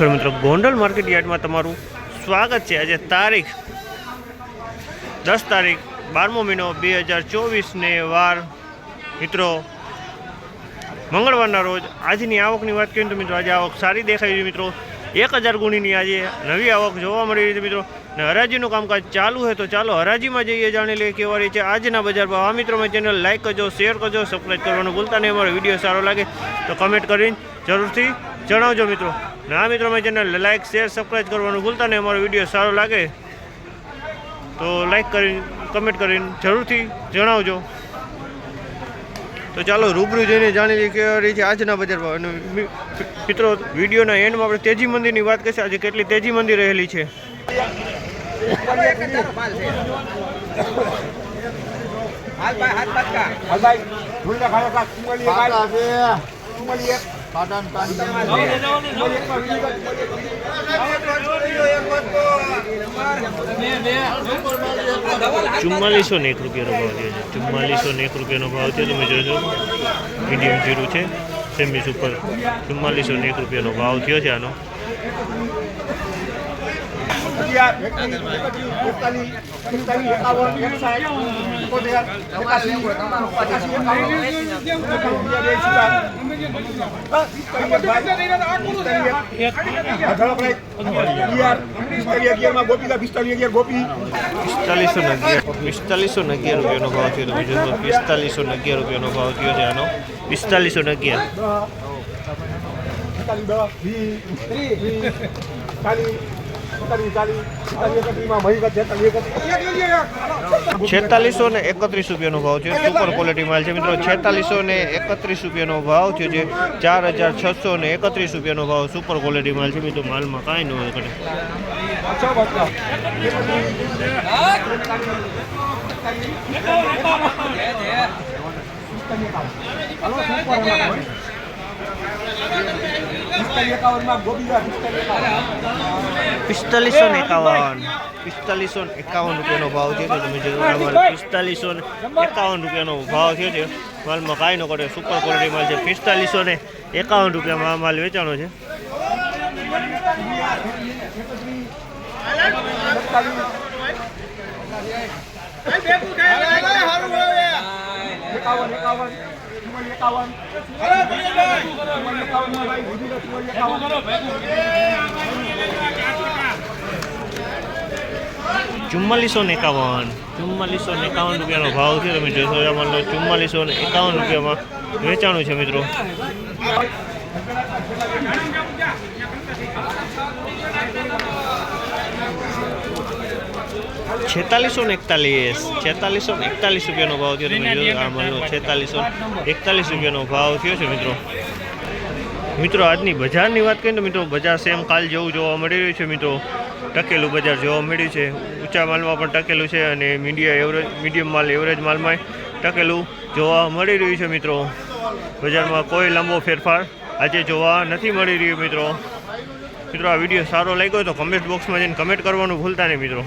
મિત્રો ગોંડલ માર્કેટ યાર્ડમાં તમારું સ્વાગત છે। આજે તારીખ 10 તારીખ 12મો મહિનો 2024 ને વાર મિત્રો મંગળવારના રોજ આજની આવકની વાત કરીએ તો મિત્રો આજે આવક સારી દેખાઈ છે મિત્રો। 1000 ગુણીની આજે નવી આવક જોવા મળી રહી છે મિત્રો। ને હરાજીનું કામકાજ ચાલુ છે તો ચાલો હરાજીમાં જઈએ, જાણી લઈએ કેવા રહી છે આજના બજાર ભાવ। આ મિત્રો મારી ચેનલ લાઈક કરજો, શેર કરજો, સબસ્ક્રાઈબ કરવાનું ભૂલતા નહીં। અમારો વિડીયો સારો લાગે તો કમેન્ટ કરીને જરૂરથી જણાવજો મિત્રો। ને આ મિત્રો મારી ચેનલ લાઈક શેર સબસ્ક્રાઈબ કરવાનું ભૂલતા નહીં। અમારો વિડીયો સારો લાગે તો લાઈક કરીને કમેન્ટ કરીને જરૂરથી જણાવજો। તો ચાલો રૂબરૂ જઈને જાણી લઈએ કે રહી છે આજના બજાર ભાવ। અને મિત્રો વિડીયોના એન્ડમાં આપણે તેજી મંદિરની વાત કરીશું, આજે કેટલી તેજી મંદિર રહેલી છે। ₹4401 રૂપિયાનો ભાવ થયો છે। ₹4401 ભાવ થયો તમે જોજો। મીડિયમ જીરું છે, સેમી સુપર। ₹4401 ભાવ થયો છે આનો। ₹4511 ભાવ થયો તમે જોજો। ₹4511 ભાવ થયો છે આનો। ₹4631 ભાવ છે। સુપર ક્વોલિટી માલ છે મિત્રો। ₹4631 ભાવ થયો છે। ₹4631 ભાવ સુપર ક્વોલિટી માલ છે મિત્રો। માલમાં કાંઈ ન હોય કરે। ₹4551 ભાવ થયો છે તમે જોજો। ₹4551 ભાવ થયો છે। માલમાં કાંઈ ન કરે, સુપર ક્વોલિટી માલ છે। ₹4551 આ માલ વેચાણો છે। ₹4451 ભાવ છે તમે જોશો। ₹4451 રૂપિયામાં વેચાણું છે મિત્રો। ₹4641 ભાવ થયો તમે જોશો। આ માલનો ₹4641 ભાવ થયો છે મિત્રો। આજની બજારની વાત કરીએ તો મિત્રો બજાર સેમ કાલ જેવું જોવા મળી રહ્યું છે મિત્રો। ટકેલું બજાર જોવા મળ્યું છે। ઊંચા માલમાં પણ ટકેલું છે અને મીડિયમ માલ એવરેજ માલમાં ટકેલું જોવા મળી રહ્યું છે મિત્રો। બજારમાં કોઈ લાંબો ફેરફાર આજે જોવા નથી મળી રહ્યો મિત્રો। આ વિડીયો સારો લાગ્યો તો કમેન્ટ બોક્સમાં જઈને કમેન્ટ કરવાનું ભૂલતા નહીં મિત્રો।